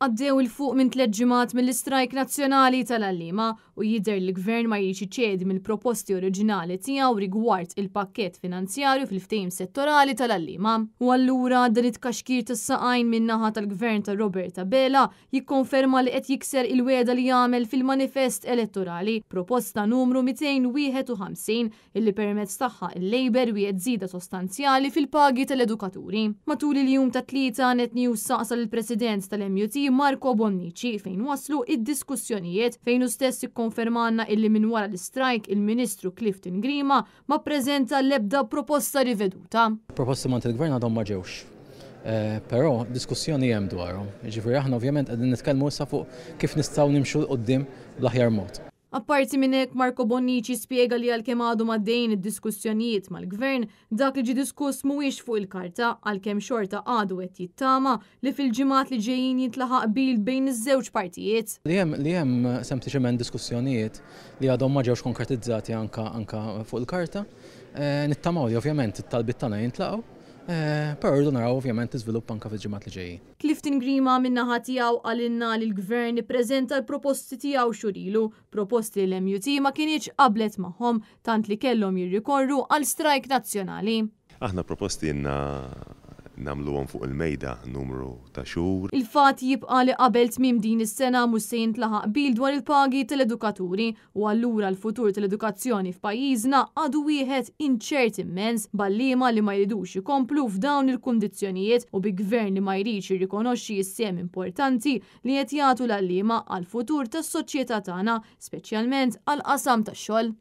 Għaddew il-fuq minn 3 ġimgħat mill-istrajk nazzjonali tal-għalliema u jidher li l-Gvern ma jridx iċċedi mill-proposti oriġinali tiegħu rigward il-pakkett finanzjarju fil-ftehim settorali tal-għalliema. U allura dan it-tkaxkir tas-saqajn min-naħa tal-Gvern ta' Roberta Bela jikkonferma li qed jikser il-wegħda li jagħmel fil-manifest elettorali proposta numru 251 illi permezz tagħha il-Labor wieħed żieda sostanzjali fil-pagi tal-edukaturi. Matul il-jum ta' tlieta Net News saqsa lill-President tal-MUT Marco Bonnici fejn waslu id-diskussjonijiet fejn hu stess ikkonfermanna illi minn wara l-istrajk il-Ministru Clifton Grima ma ppreżenta l-ebda proposta riveduta. Proposti mant il-Gvern għadhom ma ġewx. Però diskussjoni hemm dwarhom. Jiġifieri aħna ovvjament qegħdin nitkellmu issa fuq kif nistgħu nimxu qudiem bl-aħjar mod. Apparti minn hekk Marco Bonnici spjega li għalkemm għadhom għaddejjin id-diskussjonijiet mal-Gvern, dak li ġie diskuss mhuwiex fuq il-karta għalkemm xorta għadu qed jittama li fil-ġimgħat li ġejjin jintlaħaq qbil bejn iż-żewġ partijiet. Li hemm sempliċement diskussjonijiet li għadhom ma ġewx konkretizzati anke fuq il-karta, nittamaw li ovvjament it-talbiet tagħna jintlaqgħu. Però rridu naraw ovvjament iżvilupp anke fil-ġimgħat li ġejjin. Clifton Grima min-naħa tiegħu għalinna li l-Gvern ippreżenta l-proposti tiegħu xurilu, proposti li l-MUT ma kienx qablet magħhom tant li kellhom jirrikorru għal strajk nazzjonali. Aħna proposti nagħmluhom fuq il-mejda numru ta' xhur. Il-fatt jibqa' li qabel tmiem din is-sena mhux se jintlaħaq qbil dwar il-pagi tal-edukaturi u allura l-futur tal-edukazzjoni f'pajjiżna għadu wieħed inċert immens b'għalliema li ma jridux ikomplu f'dawn il-kundizzjonijiet u bi gvern li ma jridx jirrikonoxxi s-sehem importanti li qed jagħtu l-għalliema għall-futur tas-soċjetà tagħna, speċjalment għall-qasam tax-xogħol.